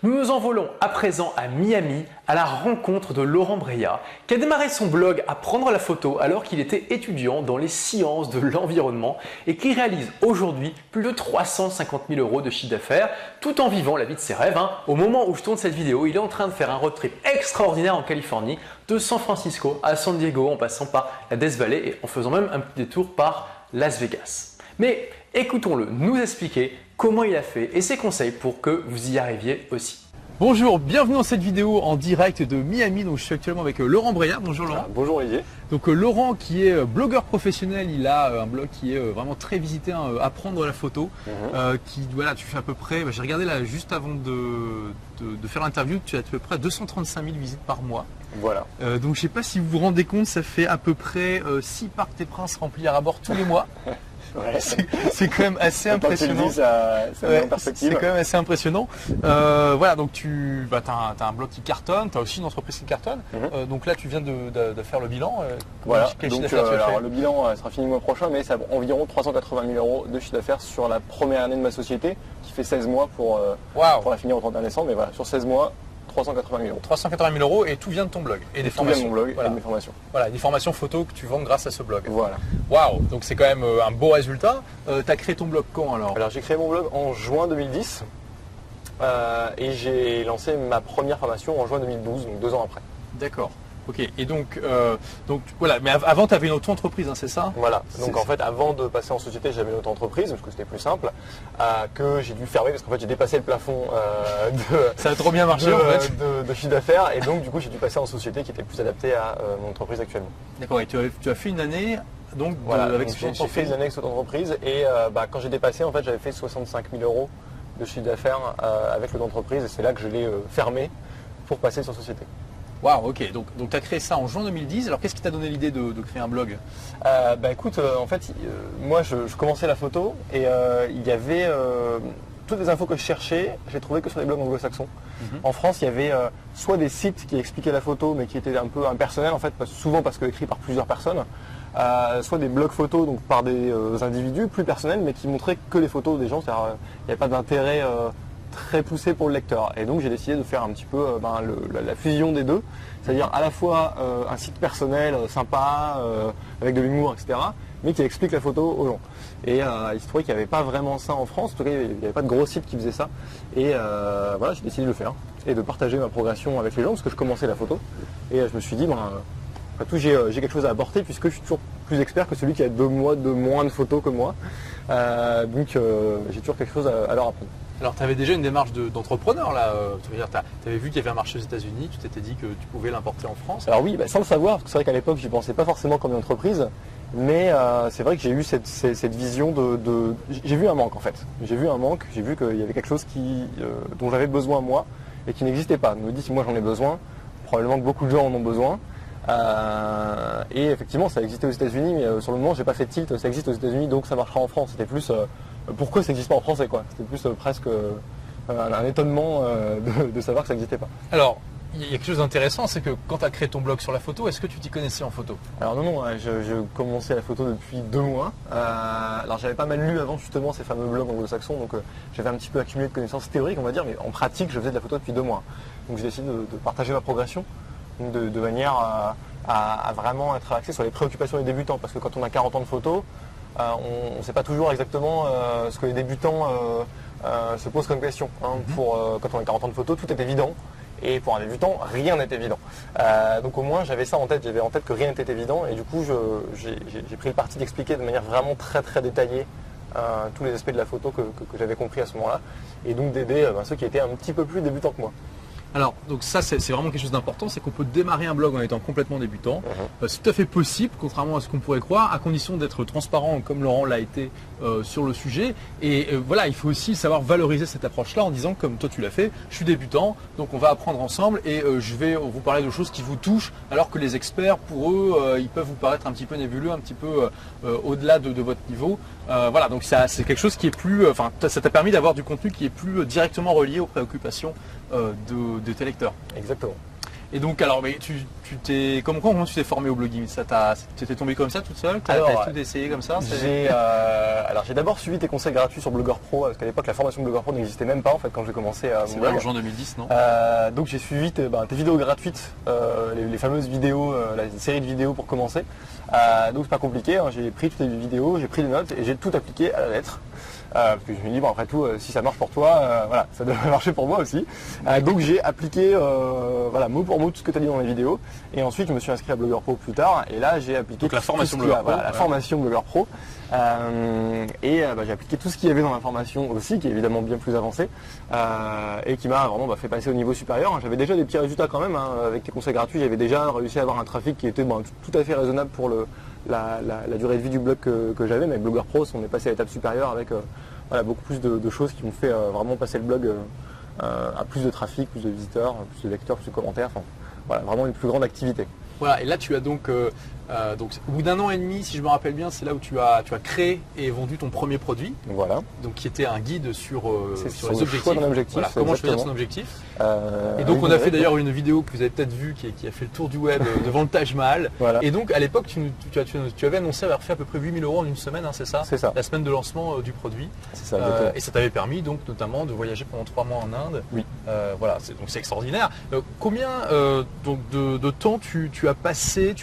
Nous nous envolons à présent à Miami à la rencontre de Laurent Breillat qui a démarré son blog à prendre la photo alors qu'il était étudiant dans les sciences de l'environnement et qui réalise aujourd'hui plus de 350 000 € de chiffre d'affaires tout en vivant la vie de ses rêves. Au moment où je tourne cette vidéo, il est en train de faire un road trip extraordinaire en Californie, de San Francisco à San Diego en passant par la Death Valley et en faisant même un petit détour par Las Vegas. Mais écoutons-le nous expliquer comment il a fait et ses conseils pour que vous y arriviez aussi. Bonjour, bienvenue dans cette vidéo en direct de Miami. Donc je suis actuellement avec Laurent Breillat. Bonjour Laurent. Bonjour Olivier. Donc Laurent qui est blogueur professionnel, il a un blog qui est vraiment très visité, Apprendre la photo. Tu fais à peu près, j'ai regardé là juste avant de faire l'interview, tu as à peu près 235 000 visites par mois. Voilà. Donc je sais pas si vous vous rendez compte, ça fait à peu près 6 Parcs des Princes remplis à bord tous les mois. Ouais. C'est quand même assez impressionnant. C'est quand même assez impressionnant. Donc tu as un blog qui cartonne, tu as aussi une entreprise qui cartonne. Donc là tu viens de faire le bilan. Voilà, donc le bilan sera fini le mois prochain, mais c'est environ 380 000 € de chiffre d'affaires sur la première année de ma société, qui fait 16 mois pour la finir au 31 décembre. Mais voilà, sur 16 mois, 380 000 €. 380 000 € et tout vient de ton blog et des formations. Tout vient de mon blog et de mes formations. Voilà, des formations photos que tu vends grâce à ce blog. Voilà. Waouh, donc c'est quand même un beau résultat. Tu as créé ton blog quand alors? Alors j'ai créé mon blog en juin 2010 et j'ai lancé ma première formation en juin 2012, donc 2 ans après. D'accord. Ok, et donc voilà, mais avant tu avais une auto-entreprise, c'est ça? Voilà, donc en fait avant de passer en société j'avais une auto-entreprise parce que c'était plus simple, que j'ai dû fermer parce qu'en fait j'ai dépassé le plafond ça a trop bien marché de chiffre d'affaires et donc du coup j'ai dû passer en société qui était plus adaptée à mon entreprise actuellement. D'accord, et tu as fait une année donc avec cette entreprise. J'ai fait une année avec cette entreprise et quand j'ai dépassé en fait j'avais fait 65 000 € de chiffre d'affaires avec l'auto-entreprise et c'est là que je l'ai fermé pour passer sur société. Waouh, ok. Donc tu as créé ça en juin 2010. Alors qu'est-ce qui t'a donné l'idée de créer un blog? Écoute, en fait, moi je commençais la photo et il y avait toutes les infos que je cherchais, je les trouvais que sur les blogs anglo-saxons. En France, il y avait soit des sites qui expliquaient la photo mais qui étaient un peu impersonnels en fait, souvent parce que écrits par plusieurs personnes. Soit des blogs photos donc par des individus plus personnels mais qui montraient que les photos des gens, c'est-à-dire il n'y avait pas d'intérêt très poussé pour le lecteur. Et donc j'ai décidé de faire un petit peu la fusion des deux, c'est-à-dire à la fois un site personnel sympa, avec de l'humour, etc., mais qui explique la photo aux gens. Et il se trouvait qu'il n'y avait pas vraiment ça en France, en tout cas il n'y avait pas de gros site qui faisait ça. Et voilà, j'ai décidé de le faire et de partager ma progression avec les gens parce que je commençais la photo. Et je me suis dit, après tout, j'ai quelque chose à apporter puisque je suis toujours plus expert que celui qui a 2 mois de moins de photos que moi. Donc j'ai toujours quelque chose à leur apprendre. Alors tu avais déjà une démarche d'entrepreneur là, tu avais vu qu'il y avait un marché aux États-Unis, tu t'étais dit que tu pouvais l'importer en France. Alors oui, sans le savoir, parce que c'est vrai qu'à l'époque je n'y pensais pas forcément comme une entreprise, mais c'est vrai que j'ai eu cette vision j'ai vu un manque en fait. J'ai vu un manque, j'ai vu qu'il y avait quelque chose dont j'avais besoin moi et qui n'existait pas. Je me dis si moi j'en ai besoin, probablement que beaucoup de gens en ont besoin. Et effectivement ça existait aux États-Unis, mais sur le moment j'ai pas fait tilt, ça existe aux États-Unis donc ça marchera en France. C'était plus pourquoi ça n'existe pas en français quoi. C'était plus presque un étonnement de savoir que ça n'existait pas. Alors il y a quelque chose d'intéressant, c'est que quand tu as créé ton blog sur la photo, est-ce que tu t'y connaissais en photo? Alors non, je commençais la photo depuis 2 mois. Alors j'avais pas mal lu avant justement ces fameux blogs anglo-saxons, donc j'avais un petit peu accumulé de connaissances théoriques on va dire, mais en pratique je faisais de la photo depuis 2 mois. Donc j'ai décidé de partager ma progression de manière à vraiment être axé sur les préoccupations des débutants, parce que quand on a 40 ans de photo, on ne sait pas toujours exactement ce que les débutants se posent comme question. Quand on a 40 ans de photo, tout est évident. Et pour un débutant, rien n'est évident. Donc au moins j'avais ça en tête, j'avais en tête que rien n'était évident et du coup j'ai pris le parti d'expliquer de manière vraiment très très détaillée tous les aspects de la photo que j'avais compris à ce moment-là et donc d'aider ceux qui étaient un petit peu plus débutants que moi. Alors, donc ça c'est vraiment quelque chose d'important, c'est qu'on peut démarrer un blog en étant complètement débutant. C'est tout à fait possible, contrairement à ce qu'on pourrait croire, à condition d'être transparent comme Laurent l'a été sur le sujet. Et voilà, il faut aussi savoir valoriser cette approche-là en disant, comme toi tu l'as fait, je suis débutant, donc on va apprendre ensemble et je vais vous parler de choses qui vous touchent, alors que les experts, pour eux, ils peuvent vous paraître un petit peu nébuleux, un petit peu au-delà de votre niveau. Voilà, donc ça c'est quelque chose qui est plus, ça t'a permis d'avoir du contenu qui est plus directement relié aux préoccupations de tes lecteurs. Exactement. Et donc, alors, mais comment tu t'es formé au blogging? Tu t'es tombé comme ça toute seule? T'as tout essayé comme ça? J'ai d'abord suivi tes conseils gratuits sur Blogueur Pro, parce qu'à l'époque la formation Blogueur Pro n'existait même pas en fait quand j'ai commencé à C'est vrai, en juin 2010, non? Donc j'ai suivi tes vidéos gratuites, les fameuses vidéos, la série de vidéos pour commencer. Donc c'est pas compliqué, j'ai pris toutes les vidéos, j'ai pris des notes et j'ai tout appliqué à la lettre. Parce que je me dis, après tout, si ça marche pour toi, voilà, ça devrait marcher pour moi aussi. Donc j'ai appliqué mot pour mot tout ce que tu as dit dans les vidéos. Et ensuite, je me suis inscrit à Blogueur Pro plus tard. Et là, j'ai appliqué la formation Blogueur Pro. La formation Blogueur Pro. J'ai appliqué tout ce qu'il y avait dans la formation aussi, qui est évidemment bien plus avancé. Et qui m'a vraiment fait passer au niveau supérieur. J'avais déjà des petits résultats quand même. Avec tes conseils gratuits, j'avais déjà réussi à avoir un trafic qui était tout à fait raisonnable pour la durée de vie du blog que j'avais, mais avec Blogueur Pro, on est passé à l'étape supérieure avec beaucoup plus de choses qui m'ont fait vraiment passer le blog à plus de trafic, plus de visiteurs, plus de lecteurs, plus de commentaires, vraiment une plus grande activité. Voilà, et là tu as donc au bout d'1 an et demi, si je me rappelle bien, c'est là où tu as créé et vendu ton premier produit. Voilà. Donc qui était un guide sur les objectifs. Choix d'un objectif. Voilà, comment choisir son objectif. Et donc on a fait d'ailleurs une vidéo que vous avez peut-être vue qui a fait le tour du web devant le Taj Mahal. Voilà. Et donc à l'époque tu avais annoncé avoir fait à peu près 8 000 € en une semaine, c'est ça? C'est ça. La semaine de lancement du produit. C'est ça. Et ça t'avait permis donc notamment de voyager pendant 3 mois en Inde. Oui. Voilà, donc c'est extraordinaire. Combien de temps tu as passé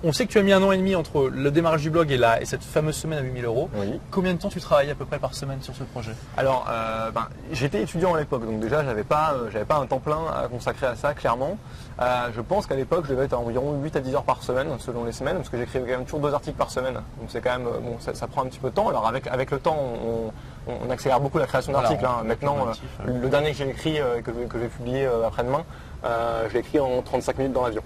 on sait que tu as mis 1 an et demi entre le démarrage du blog et cette fameuse semaine à 8 000 €. Oui. Combien de temps tu travaillais à peu près par semaine sur ce projet? Alors, j'étais étudiant à l'époque, donc déjà j'avais pas un temps plein à consacrer à ça, clairement. Je pense qu'à l'époque je devais être à environ 8 à 10 heures par semaine, selon les semaines, parce que j'écrivais quand même toujours 2 articles par semaine. Donc c'est quand même, ça prend un petit peu de temps. Alors avec le temps, on accélère beaucoup la création d'articles. Maintenant, le dernier que j'ai écrit, que je vais publier après-demain, je l'ai écrit en 35 minutes dans l'avion.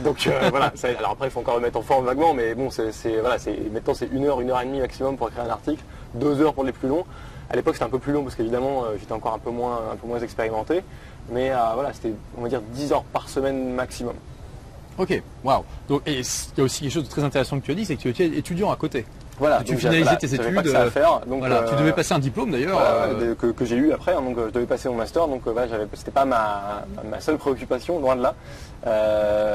Donc voilà. Alors après, il faut encore le mettre en forme vaguement, mais bon, maintenant c'est 1 heure, 1 heure et demie maximum pour écrire un article, 2 heures pour les plus longs. À l'époque, c'était un peu plus long parce qu'évidemment, j'étais encore un peu moins expérimenté. mais voilà, c'était on va dire 10 heures par semaine maximum. Ok, waouh. Donc, et il y a aussi quelque chose de très intéressant que tu as dit, c'est que tu étais étudiant à côté. Voilà, tu finalisais tes j'avais études. pas que ça à faire, donc, voilà, tu devais passer un diplôme d'ailleurs. Voilà, que j'ai eu après, hein, donc je devais passer mon master, donc voilà, c'était pas ma seule préoccupation, loin de là.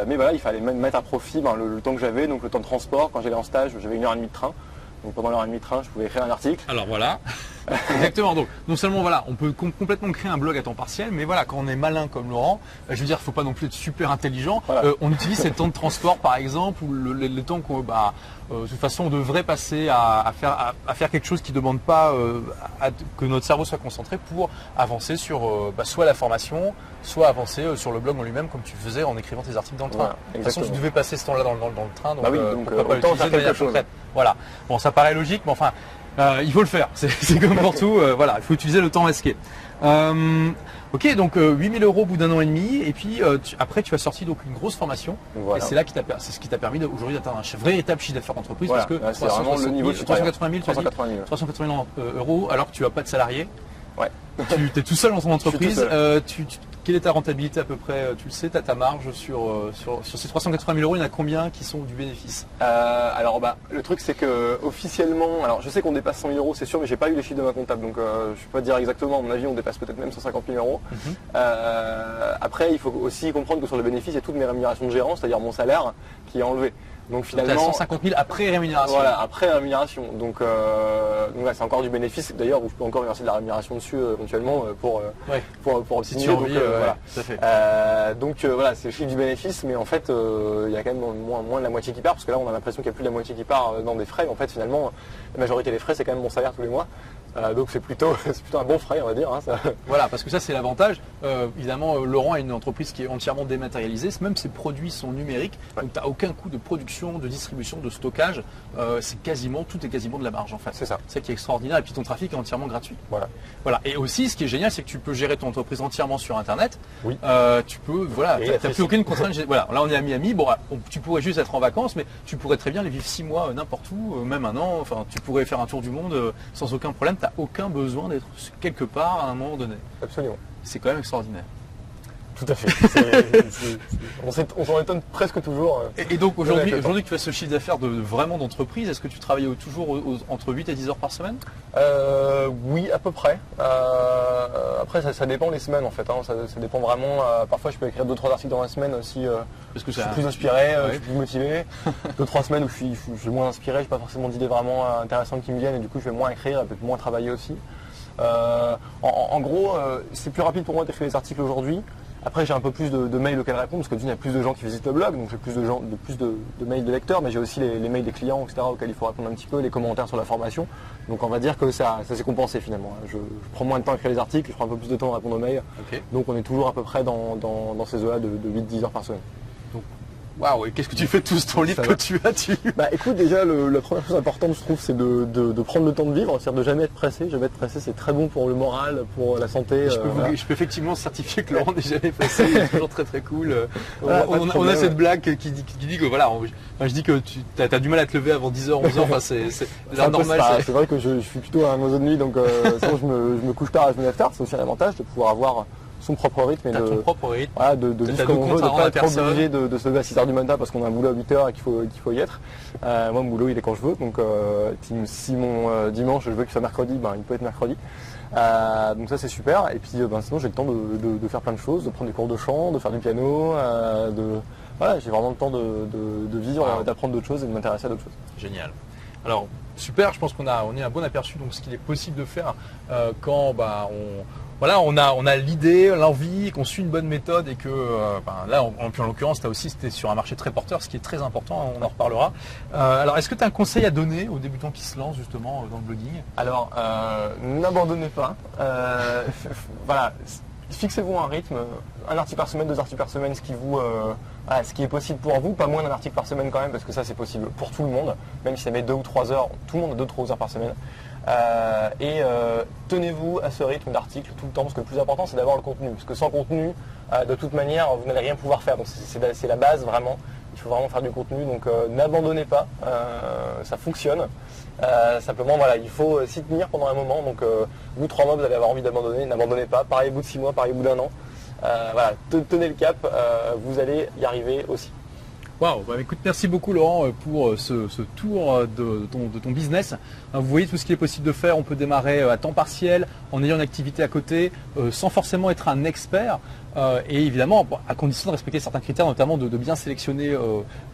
Mais voilà, il fallait mettre à profit le temps que j'avais, donc le temps de transport. Quand j'allais en stage, j'avais 1h30 de train. Donc pendant l'heure et demie de train, je pouvais écrire un article. Alors voilà, exactement. Donc non seulement voilà, on peut complètement créer un blog à temps partiel, mais voilà, quand on est malin comme Laurent, je veux dire, il ne faut pas non plus être super intelligent. Voilà. On utilise ces temps de transport par exemple, ou le temps qu'on, de toute façon, on devrait passer à faire quelque chose qui ne demande pas que notre cerveau soit concentré pour avancer sur soit la formation, soit avancer sur le blog en lui-même, comme tu faisais en écrivant tes articles dans le train. Voilà, de toute façon, tu devais passer ce temps-là dans le train, donc, pourquoi pas l'utiliser de manière concrète. Voilà. Bon, ça paraît logique, mais enfin, il faut le faire. C'est comme pour tout. Voilà, il faut utiliser le temps masqué. Ok, donc 8 000 € au bout d'un an et demi, et puis après tu as sorti donc une grosse formation, et c'est là c'est ce qui t'a permis aujourd'hui d'atteindre un véritable chiffre d'affaires d'entreprise, voilà, parce que c'est vraiment le niveau 380 000 euros alors que tu n'as pas de salarié. Ouais. Tu es tout seul dans ton entreprise. Quelle est ta rentabilité à peu près? Tu le sais, tu as ta marge sur ces 380 000 €, il y en a combien qui sont du bénéfice? Alors le truc c'est que officiellement, alors je sais qu'on dépasse 100 000 €, c'est sûr, mais j'ai pas eu les chiffres de ma comptable, donc je ne peux pas dire exactement. À mon avis, on dépasse peut-être même 150 000 €. Après, il faut aussi comprendre que sur le bénéfice, il y a toutes mes rémunérations de gérant, c'est-à-dire mon salaire qui est enlevé. Donc finalement, 150 000 après rémunération. Voilà, après rémunération. Donc ouais, c'est encore du bénéfice d'ailleurs, où je peux encore verser de la rémunération dessus éventuellement pour optimiser. Voilà. Tout à fait. Donc voilà, c'est le chiffre du bénéfice, mais en fait il y a quand même moins de la moitié qui part, parce que là on a l'impression qu'il y a plus de la moitié qui part dans des frais. En fait finalement, la majorité des frais c'est quand même mon salaire tous les mois. Donc c'est plutôt un bon frais, on va dire. Hein, ça. Voilà, parce que ça c'est l'avantage. Évidemment, Laurent a une entreprise qui est entièrement dématérialisée. Même ses produits sont numériques, donc tu n'as aucun coût de production, de distribution, de stockage. Tout est quasiment de la marge en fait. C'est ça. C'est ça qui est extraordinaire. Et puis ton trafic est entièrement gratuit. Voilà. Et aussi, ce qui est génial, c'est que tu peux gérer ton entreprise entièrement sur Internet. Oui. Tu peux, tu n'as plus aucune contrainte. Voilà, là on est à Miami. Bon, tu pourrais juste être en vacances, mais tu pourrais très bien les vivre 6 mois n'importe où, même un an. Enfin, tu pourrais faire un tour du monde sans aucun problème. Aucun besoin d'être quelque part à un moment donné. Absolument. C'est quand même extraordinaire. Tout à fait. On s'en étonne presque toujours. Et donc aujourd'hui que tu fais ce chiffre d'affaires vraiment d'entreprise, est-ce que tu travailles toujours entre 8 et 10 heures par semaine? Oui, à peu près. Après ça dépend les semaines en fait. Hein. Ça dépend vraiment. Parfois je peux écrire 2-3 articles dans la semaine si parce que je suis plus inspiré, je suis plus motivé. 2-3 semaines où je suis moins inspiré, j'ai pas forcément d'idées vraiment intéressantes qui me viennent, et du coup je vais moins écrire, peut-être moins travailler aussi. En gros, c'est plus rapide pour moi d'écrire les articles aujourd'hui. Après j'ai un peu plus de mails auxquels répondre, parce que il y a plus de gens qui visitent le blog, donc j'ai plus de mails de lecteurs, mais j'ai aussi les mails des clients, etc., auxquels il faut répondre un petit peu, les commentaires sur la formation. Donc on va dire que ça s'est compensé finalement. Je prends moins de temps à écrire les articles, je prends un peu plus de temps à répondre aux mails. Okay. Donc on est toujours à peu près dans ces eaux-là de 8-10 heures par semaine. Waouh, et qu'est-ce que tu fais de tout ce temps libre que tu as Écoute, déjà la première chose importante je trouve, c'est de prendre le temps de vivre, c'est-à-dire de jamais être pressé. Jamais être pressé, c'est très bon pour le moral, pour la santé. Je peux effectivement certifier que Laurent n'est jamais pressé, il est toujours très très cool. On a cette blague qui dit que voilà, je dis que tu as du mal à te lever avant 10h, 11h, enfin c'est normal. C'est vrai que je suis plutôt un oiseau de nuit, donc sinon je me couche tard et je me lève tard, c'est aussi un avantage de pouvoir avoir son propre rythme et ton propre rythme. Voilà, de vivre comme on veut, de ne pas être obligé de se lever à 6h du matin parce qu'on a un boulot à 8h et qu'il faut y être. Moi mon boulot il est quand je veux, donc si mon dimanche je veux qu'il soit mercredi, il peut être mercredi. Donc ça c'est super, et puis sinon j'ai le temps de faire plein de choses, de prendre des cours de chant, de faire du piano, j'ai vraiment le temps de vivre, d'apprendre d'autres choses et de m'intéresser à d'autres choses. Génial. Alors super, je pense qu'on a un bon aperçu donc ce qu'il est possible de faire quand on a l'idée, l'envie, qu'on suit une bonne méthode, et que là en l'occurrence c'était sur un marché très porteur, ce qui est très important, on en reparlera. Alors est-ce que tu as un conseil à donner aux débutants qui se lancent justement dans le blogging? Alors n'abandonnez pas. Voilà, fixez-vous un rythme, un article par semaine, 2 articles par semaine, ce qui est possible pour vous, pas moins d'un article par semaine quand même, parce que ça c'est possible pour tout le monde, même si ça met 2 ou 3 heures, tout le monde a 2 ou 3 heures par semaine. Tenez-vous à ce rythme d'article tout le temps, parce que le plus important c'est d'avoir le contenu, parce que sans contenu, de toute manière, vous n'allez rien pouvoir faire, donc c'est la base vraiment, il faut vraiment faire du contenu, donc n'abandonnez pas, ça fonctionne. Simplement il faut s'y tenir pendant un moment, donc au bout de 3 mois vous allez avoir envie d'abandonner, n'abandonnez pas, pareil au bout de 6 mois, pareil au bout d'1 an. Voilà, tenez le cap, vous allez y arriver aussi. Waouh, bah, écoute, merci beaucoup Laurent pour ce tour de ton business. Vous voyez tout ce qu'il est possible de faire. On peut démarrer à temps partiel, en ayant une activité à côté, sans forcément être un expert. Et évidemment, à condition de respecter certains critères, notamment de bien sélectionner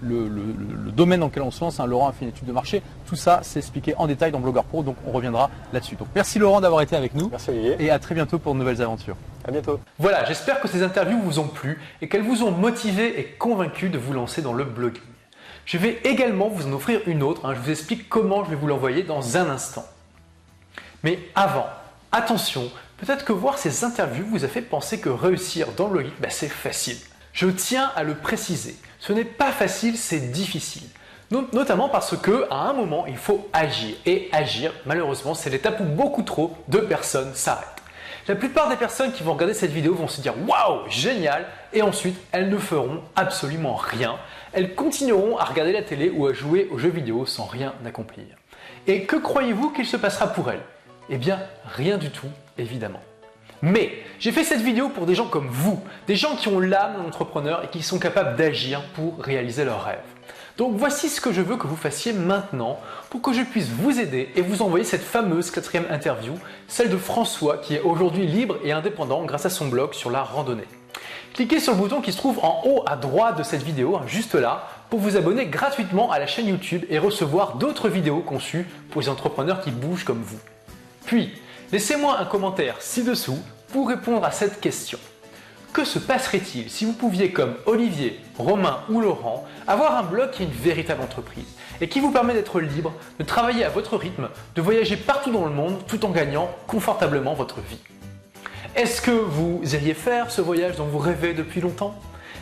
le domaine dans lequel on se lance. Laurent a fait une étude de marché. Tout ça, c'est expliqué en détail dans Blogueur Pro, donc on reviendra là-dessus. Donc merci Laurent d'avoir été avec nous. Merci Olivier. Et à très bientôt pour de nouvelles aventures. À bientôt. Voilà, j'espère que ces interviews vous ont plu et qu'elles vous ont motivé et convaincu de vous lancer dans le blogging. Je vais également vous en offrir une autre, je vous explique comment je vais vous l'envoyer dans un instant. Mais avant, attention, peut-être que voir ces interviews vous a fait penser que réussir dans le blogging, c'est facile. Je tiens à le préciser, ce n'est pas facile, c'est difficile. Notamment parce qu'à un moment, il faut agir. Et agir, malheureusement, c'est l'étape où beaucoup trop de personnes s'arrêtent. La plupart des personnes qui vont regarder cette vidéo vont se dire « Waouh, génial !» et ensuite, elles ne feront absolument rien. Elles continueront à regarder la télé ou à jouer aux jeux vidéo sans rien accomplir. Et que croyez-vous qu'il se passera pour elles? Eh bien, rien du tout, évidemment. Mais j'ai fait cette vidéo pour des gens comme vous, des gens qui ont l'âme d'un entrepreneur et qui sont capables d'agir pour réaliser leurs rêves. Donc voici ce que je veux que vous fassiez maintenant pour que je puisse vous aider et vous envoyer cette fameuse 4e interview, celle de François qui est aujourd'hui libre et indépendant grâce à son blog sur la randonnée. Cliquez sur le bouton qui se trouve en haut à droite de cette vidéo, juste là, pour vous abonner gratuitement à la chaîne YouTube et recevoir d'autres vidéos conçues pour les entrepreneurs qui bougent comme vous. Puis, laissez-moi un commentaire ci-dessous pour répondre à cette question. Que se passerait-il si vous pouviez, comme Olivier, Romain ou Laurent, avoir un blog qui est une véritable entreprise et qui vous permet d'être libre, de travailler à votre rythme, de voyager partout dans le monde tout en gagnant confortablement votre vie? Est-ce que vous iriez faire ce voyage dont vous rêvez depuis longtemps?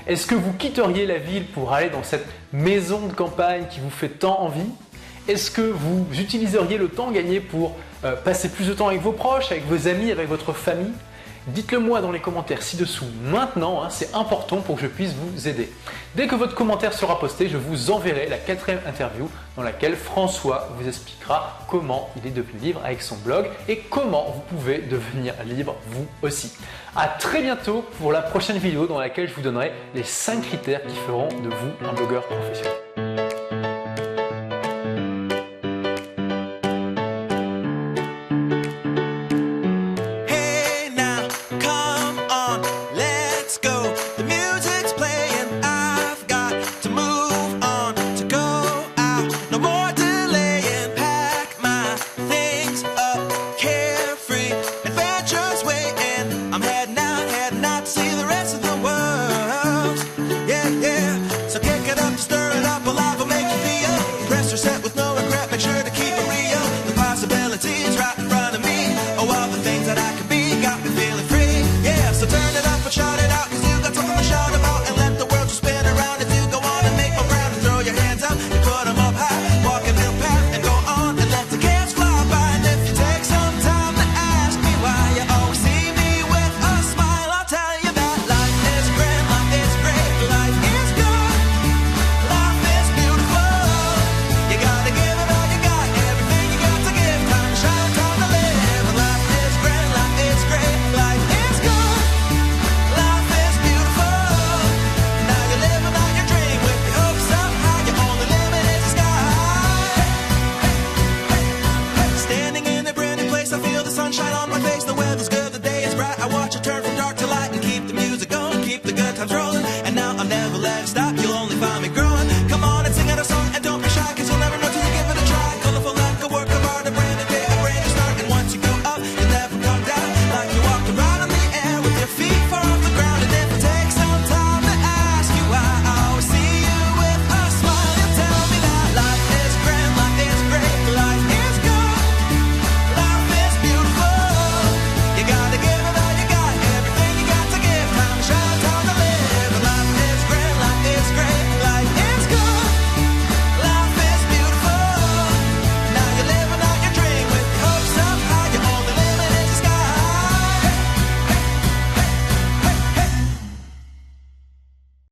Est-ce que vous quitteriez la ville pour aller dans cette maison de campagne qui vous fait tant envie? Est-ce que vous utiliseriez le temps gagné pour passer plus de temps avec vos proches, avec vos amis, avec votre famille? Dites-le moi dans les commentaires ci-dessous maintenant, c'est important pour que je puisse vous aider. Dès que votre commentaire sera posté, je vous enverrai la 4e interview dans laquelle François vous expliquera comment il est devenu libre avec son blog et comment vous pouvez devenir libre vous aussi. À très bientôt pour la prochaine vidéo dans laquelle je vous donnerai les 5 critères qui feront de vous un blogueur professionnel.